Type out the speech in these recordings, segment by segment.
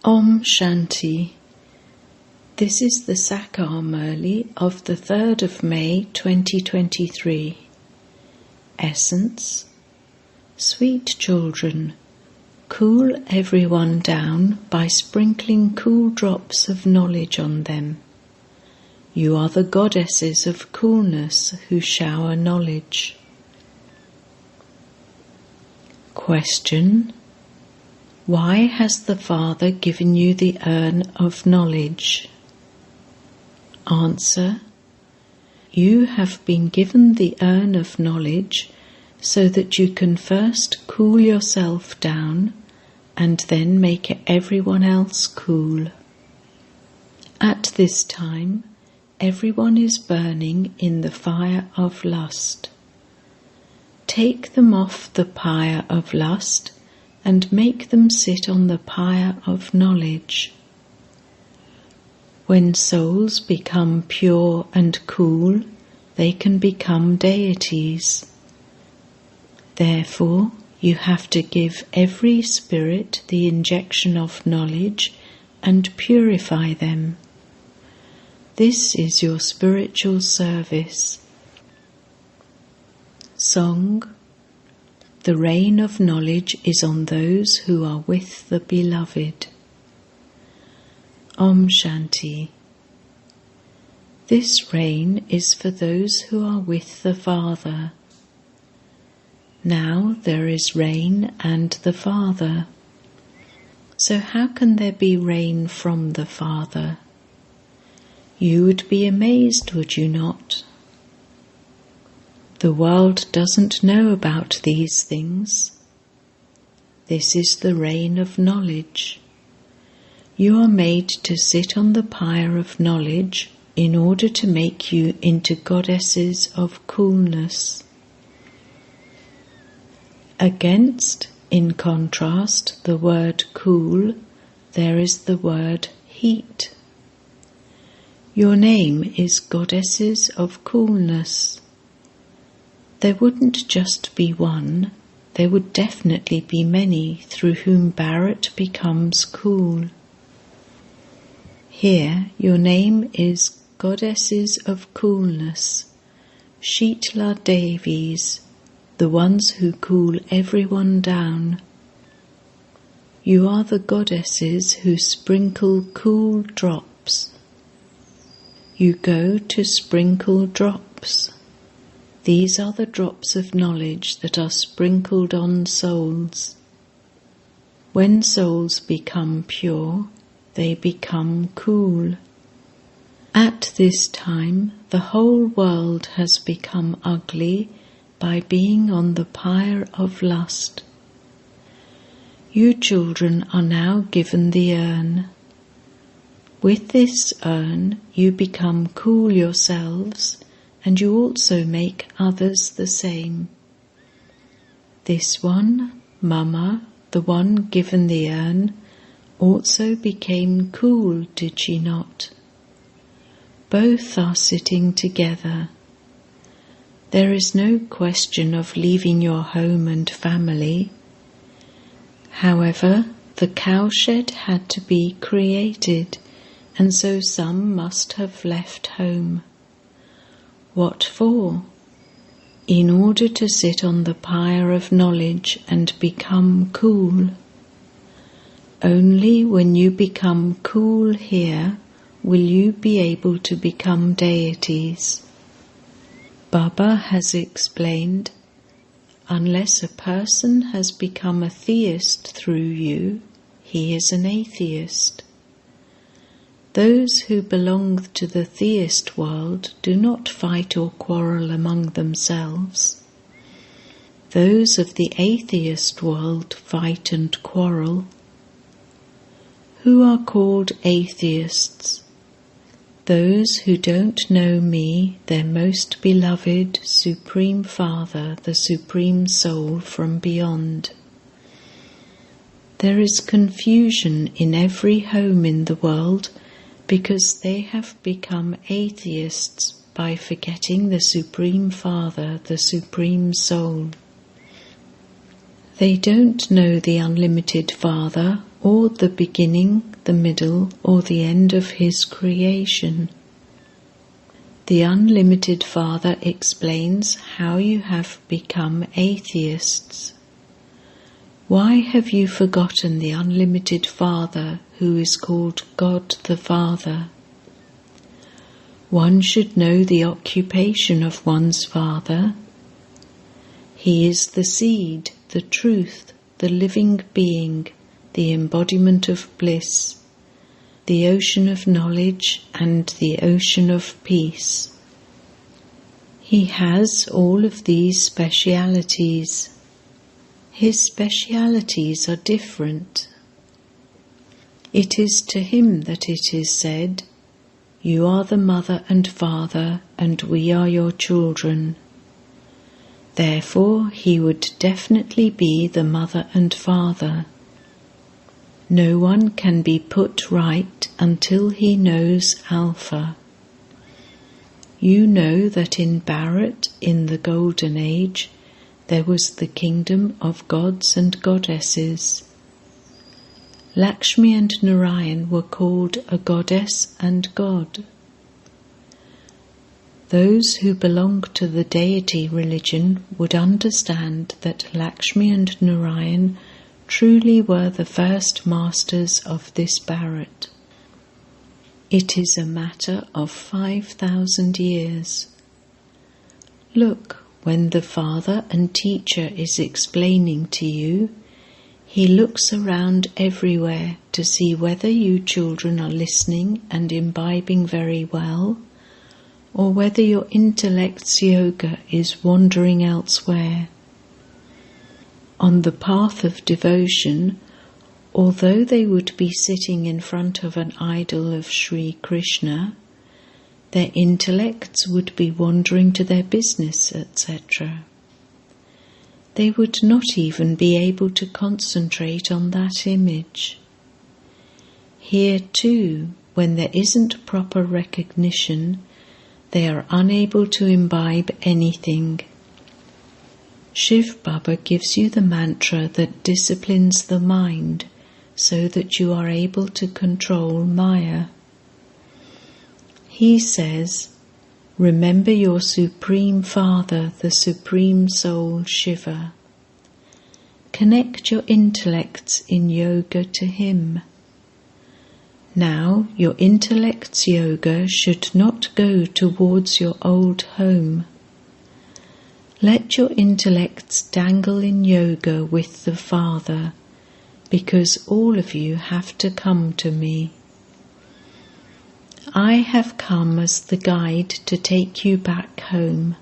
Om Shanti. This is the Sakar Murli of the 3rd of May 2023. Essence. Sweet children, cool everyone down by sprinkling cool drops of knowledge on them. You are the goddesses of coolness who shower knowledge. Question. Why has the Father given you the urn of knowledge? Answer. You have been given the urn of knowledge so that you can first cool yourself down and then make everyone else cool. At this time, everyone is burning in the fire of lust. Take them off the pyre of lust and make them sit on the pyre of knowledge. When souls become pure and cool, they can become deities. Therefore, you have to give every spirit the injection of knowledge and purify them. This is your spiritual service. Song. The rain of knowledge is on those who are with the Beloved. Om Shanti. This rain is for those who are with the Father. Now there is rain and the Father. So how can there be rain from the Father? You would be amazed, would you not? The world doesn't know about these things. This is the rain of knowledge. You are made to sit on the pyre of knowledge in order to make you into goddesses of coolness. Against, in contrast, the word cool, there is the word heat. Your name is Goddesses of Coolness. There wouldn't just be one, there would definitely be many through whom Bharat becomes cool. Here your name is Goddesses of Coolness, Shitla Devis, the ones who cool everyone down. You are the goddesses who sprinkle cool drops. You go to sprinkle drops. These are the drops of knowledge that are sprinkled on souls. When souls become pure, they become cool. At this time, the whole world has become ugly by being on the pyre of lust. You children are now given the urn. With this urn, you become cool yourselves, and you also make others the same. This one, Mama, the one given the urn, also became cool, did she not? Both are sitting together. There is no question of leaving your home and family. However, the cowshed had to be created, and so some must have left home. What for? In order to sit on the pyre of knowledge and become cool. Only when you become cool here will you be able to become deities. Baba has explained, unless a person has become a theist through you, he is an atheist. Those who belong to the theist world do not fight or quarrel among themselves. Those of the atheist world fight and quarrel. Who are called atheists? Those who don't know me, their most beloved, Supreme Father, the Supreme Soul from beyond. There is confusion in every home in the world because they have become atheists by forgetting the Supreme Father, the Supreme Soul. They don't know the unlimited Father or the beginning, the middle, or the end of his creation. The Unlimited Father explains how you have become atheists. Why have you forgotten the Unlimited Father who is called God the Father? One should know the occupation of one's Father. He is the seed, the truth, the living being, the embodiment of bliss, the ocean of knowledge and the ocean of peace. He has all of these specialities. His specialities are different. It is to him that it is said, "You are the mother and father, and we are your children." Therefore, he would definitely be the mother and father. No one can be put right until he knows Alpha. You know that in Bharat, in the Golden Age, there was the kingdom of gods and goddesses. Lakshmi and Narayan were called a goddess and god. Those who belong to the deity religion would understand that Lakshmi and Narayan truly were the first masters of this Bharat. It is a matter of 5,000 years. Look, when the father and teacher is explaining to you, he looks around everywhere to see whether you children are listening and imbibing very well, or whether your intellect's yoga is wandering elsewhere. On the path of devotion, although they would be sitting in front of an idol of Sri Krishna, their intellects would be wandering to their business, etc. They would not even be able to concentrate on that image. Here too, when there isn't proper recognition, they are unable to imbibe anything. Shiv Baba gives you the mantra that disciplines the mind so that you are able to control Maya. He says, "Remember your Supreme Father, the Supreme Soul Shiva. Connect your intellects in yoga to him." Now, your intellect's yoga should not go towards your old home. Let your intellects dangle in yoga with the Father, because all of you have to come to me. I have come as the guide to take you back home.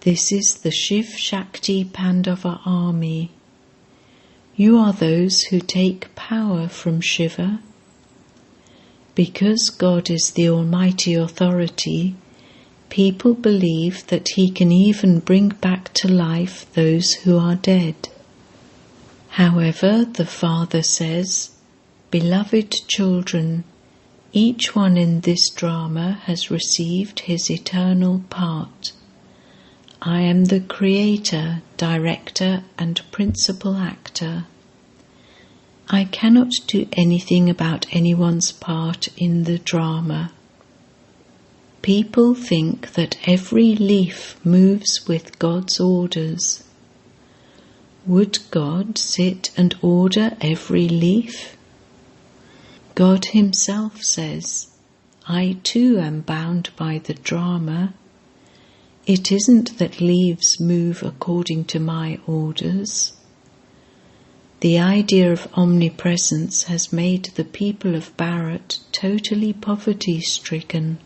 This is the Shiv Shakti Pandava army. You are those who take power from Shiva. Because God is the Almighty Authority, people believe that He can even bring back to life those who are dead. However, the Father says, "Beloved children, each one in this drama has received his eternal part. I am the creator, director, and principal actor. I cannot do anything about anyone's part in the drama." People think that every leaf moves with God's orders. Would God sit and order every leaf? God Himself says, "I too am bound by the drama. It isn't that leaves move according to my orders." The idea of omnipresence has made the people of Bharat totally poverty-stricken.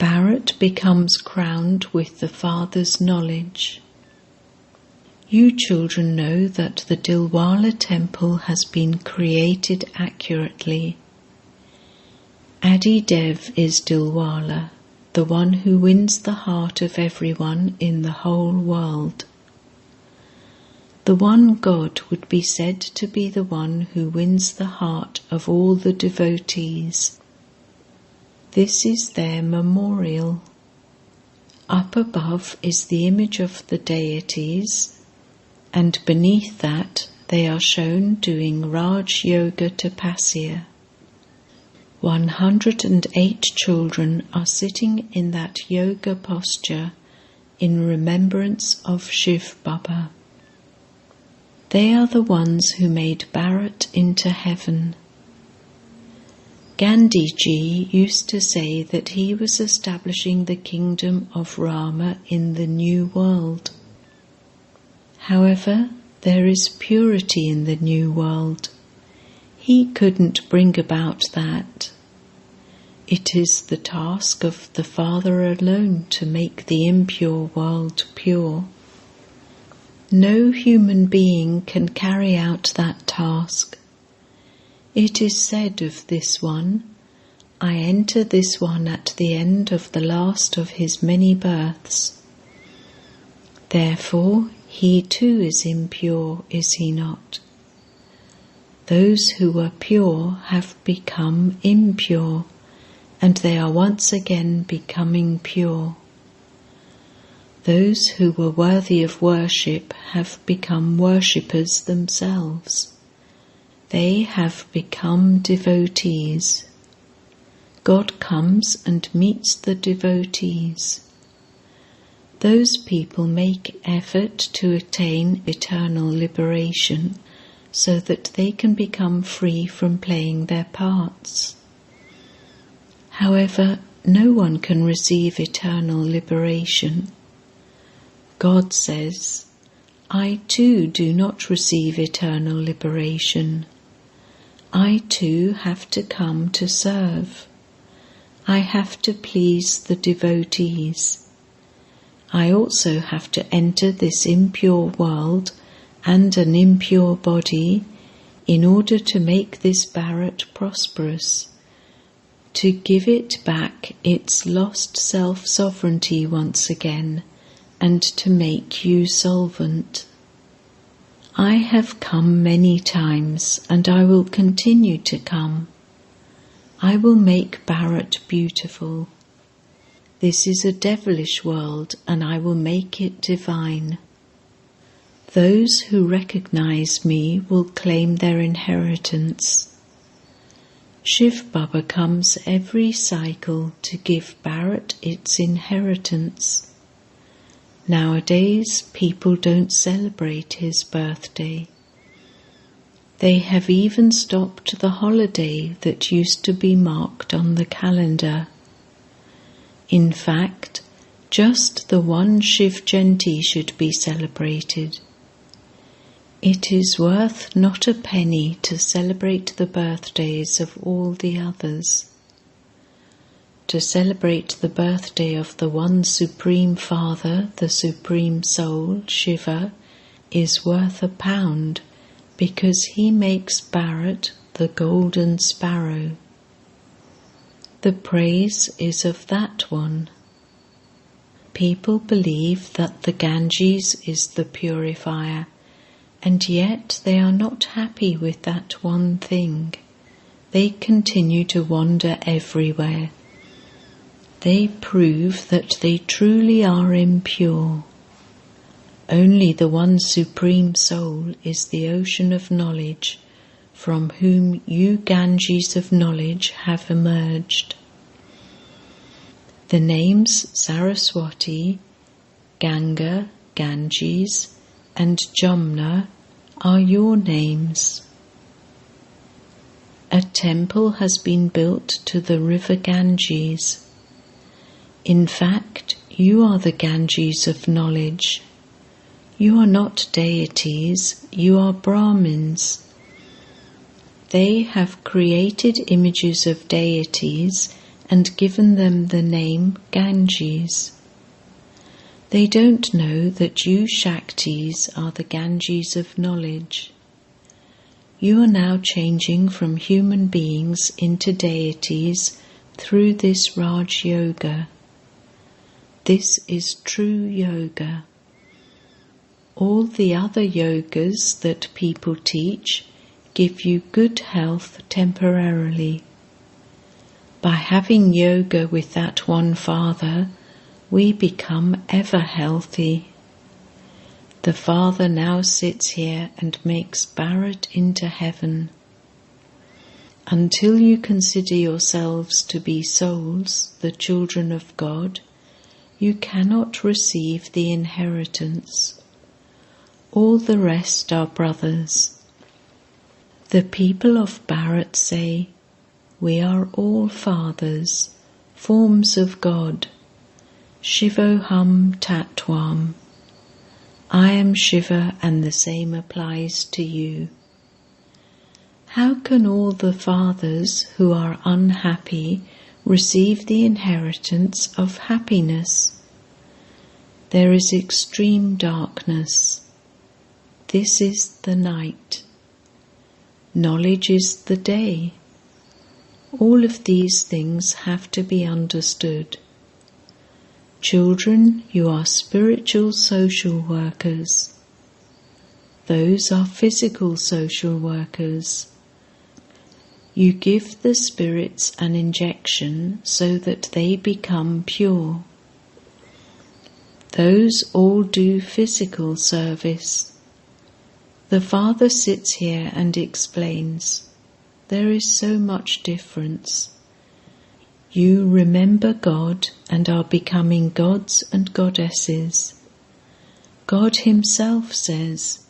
Bharat becomes crowned with the Father's knowledge. You children know that the Dilwala temple has been created accurately. Adi Dev is Dilwala, the one who wins the heart of everyone in the whole world. The one God would be said to be the one who wins the heart of all the devotees. This is their memorial. Up above is the image of the deities, and beneath that they are shown doing Raj Yoga Tapasya. 108 children are sitting in that yoga posture in remembrance of Shiv Baba. They are the ones who made Bharat into heaven. Gandhi ji used to say that he was establishing the kingdom of Rama in the new world. However, there is purity in the new world. He couldn't bring about that. It is the task of the Father alone to make the impure world pure. No human being can carry out that task. It is said of this one, I enter this one at the end of the last of his many births. Therefore, he too is impure, is he not? Those who were pure have become impure, and they are once again becoming pure. Those who were worthy of worship have become worshippers themselves. They have become devotees. God comes and meets the devotees. Those people make effort to attain eternal liberation so that they can become free from playing their parts. However, no one can receive eternal liberation. God says, I too do not receive eternal liberation. I too have to come to serve. I have to please the devotees. I also have to enter this impure world and an impure body in order to make this Bharat prosperous, to give it back its lost self-sovereignty once again, and to make you solvent. I have come many times, and I will continue to come. I will make Bharat beautiful. This is a devilish world, and I will make it divine. Those who recognize me will claim their inheritance. Shiv Baba comes every cycle to give Bharat its inheritance. Nowadays, people don't celebrate his birthday. They have even stopped the holiday that used to be marked on the calendar. In fact, just the one Shiv Jayanti should be celebrated. It is worth not a penny to celebrate the birthdays of all the others. To celebrate the birthday of the one Supreme Father, the Supreme Soul, Shiva, is worth £1 because he makes Bharat the golden sparrow. The praise is of that one. People believe that the Ganges is the purifier, and yet they are not happy with that one thing. They continue to wander everywhere. They prove that they truly are impure. Only the one Supreme Soul is the ocean of knowledge, from whom you Ganges of knowledge have emerged. The names Saraswati, Ganga, Ganges, and Jamna are your names. A temple has been built to the river Ganges. In fact, you are the Ganges of knowledge. You are not deities, you are Brahmins. They have created images of deities and given them the name Ganges. They don't know that you Shaktis are the Ganges of knowledge. You are now changing from human beings into deities through this Raj Yoga. This is true yoga. All the other yogas that people teach give you good health temporarily. By having yoga with that one Father, we become ever healthy. The Father now sits here and makes Bharat into heaven. Until you consider yourselves to be souls, the children of God, you cannot receive the inheritance. All the rest are brothers. The people of Bharat say, we are all fathers, forms of God. Shivoham Tattvam. I am Shiva, and the same applies to you. How can all the fathers who are unhappy receive the inheritance of happiness? There is extreme darkness. This is the night. Knowledge is the day. All of these things have to be understood. Children, you are spiritual social workers. Those are physical social workers. You give the spirits an injection so that they become pure. Those all do physical service. The Father sits here and explains, there is so much difference. You remember God and are becoming gods and goddesses. God Himself says,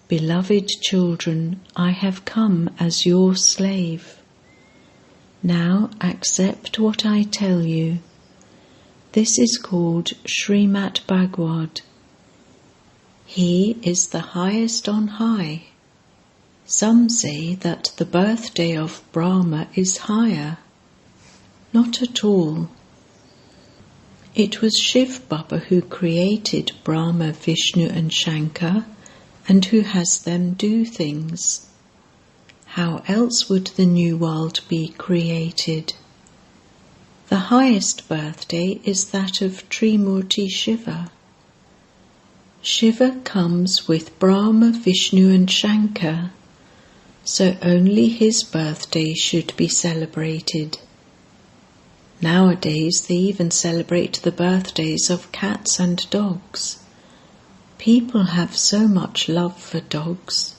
beloved children, I have come as your slave. Now accept what I tell you. This is called Srimat Bhagavad. He is the highest on high. Some say that the birthday of Brahma is higher. Not at all. It was Shiv Baba who created Brahma, Vishnu and Shankar, and who has them do things. How else would the new world be created? The highest birthday is that of Trimurti Shiva. Shiva comes with Brahma, Vishnu and Shankar, so only his birthday should be celebrated. Nowadays they even celebrate the birthdays of cats and dogs. People have so much love for dogs.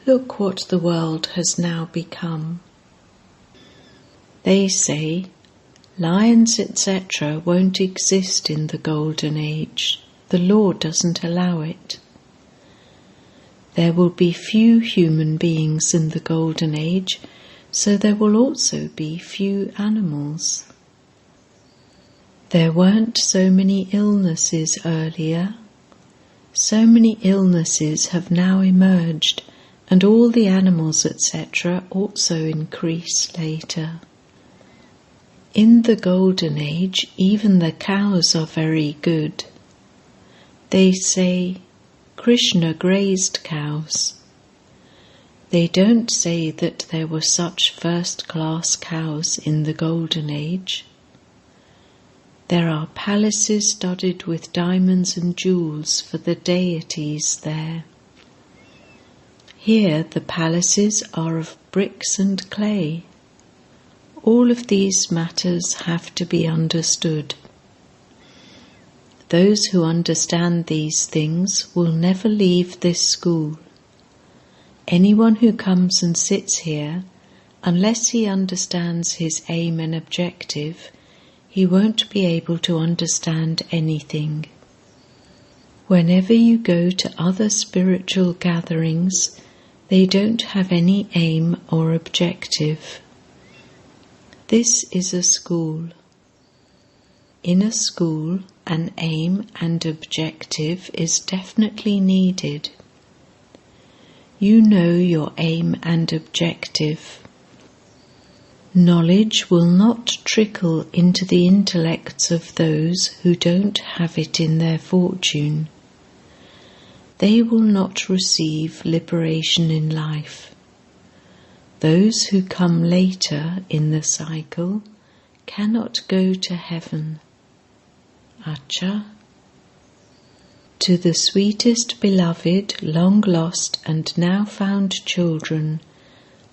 Look what the world has now become. They say, lions etc. won't exist in the golden age. The Lord doesn't allow it. There will be few human beings in the golden age, so there will also be few animals. There weren't so many illnesses earlier. So many illnesses have now emerged, and all the animals etc. also increase later. In the golden age, even the cows are very good. They say, Krishna grazed cows. They don't say that there were such first-class cows in the golden age. There are palaces studded with diamonds and jewels for the deities there. Here the palaces are of bricks and clay. All of these matters have to be understood. Those who understand these things will never leave this school. Anyone who comes and sits here, unless he understands his aim and objective, he won't be able to understand anything. Whenever you go to other spiritual gatherings, they don't have any aim or objective. This is a school. In a school, an aim and objective is definitely needed. You know your aim and objective. Knowledge will not trickle into the intellects of those who don't have it in their fortune. They will not receive liberation in life. Those who come later in the cycle cannot go to heaven. Acha. To the sweetest beloved, long lost and now found children,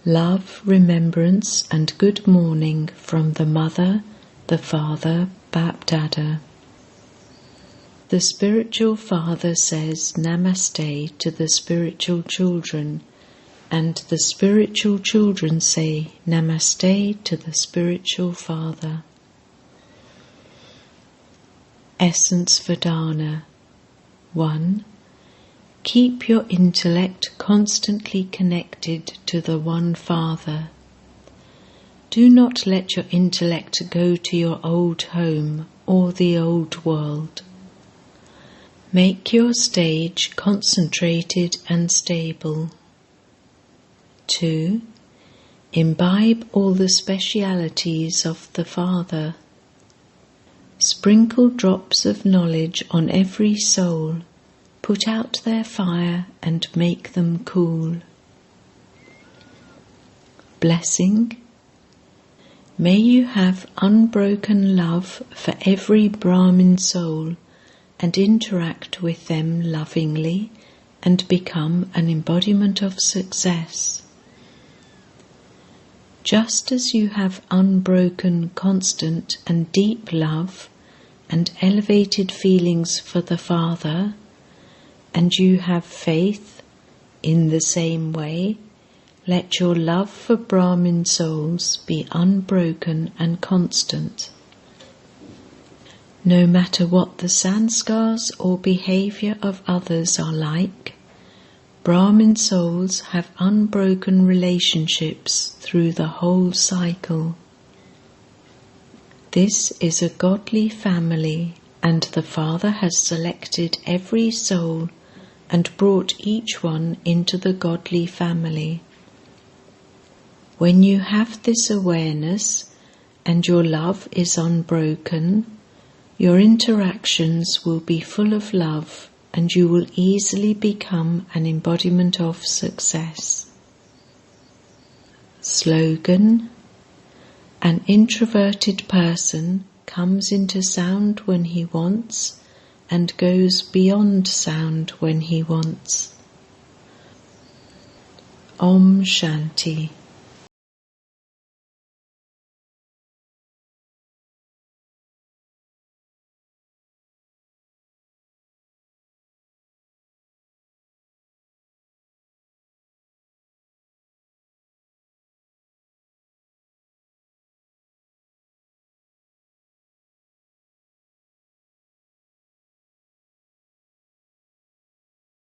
love, remembrance and good morning from the Mother, the Father, Bap Dada. The spiritual father says Namaste to the spiritual children, and the spiritual children say Namaste to the spiritual father. Essence Vedana. 1. Keep your intellect constantly connected to the one Father. Do not let your intellect go to your old home or the old world. Make your stage concentrated and stable. 2. Imbibe all the specialities of the Father. Sprinkle drops of knowledge on every soul. Put out their fire and make them cool. Blessing. May you have unbroken love for every Brahmin soul and interact with them lovingly and become an embodiment of success. Just as you have unbroken, constant and deep love and elevated feelings for the Father, and you have faith, in the same way, let your love for Brahmin souls be unbroken and constant. No matter what the sanskars or behavior of others are like, Brahmin souls have unbroken relationships through the whole cycle. This is a godly family, and the Father has selected every soul and brought each one into the godly family. When you have this awareness and your love is unbroken, your interactions will be full of love and you will easily become an embodiment of success. Slogan: An introverted person comes into sound when he wants and goes beyond sound when he wants. Om Shanti.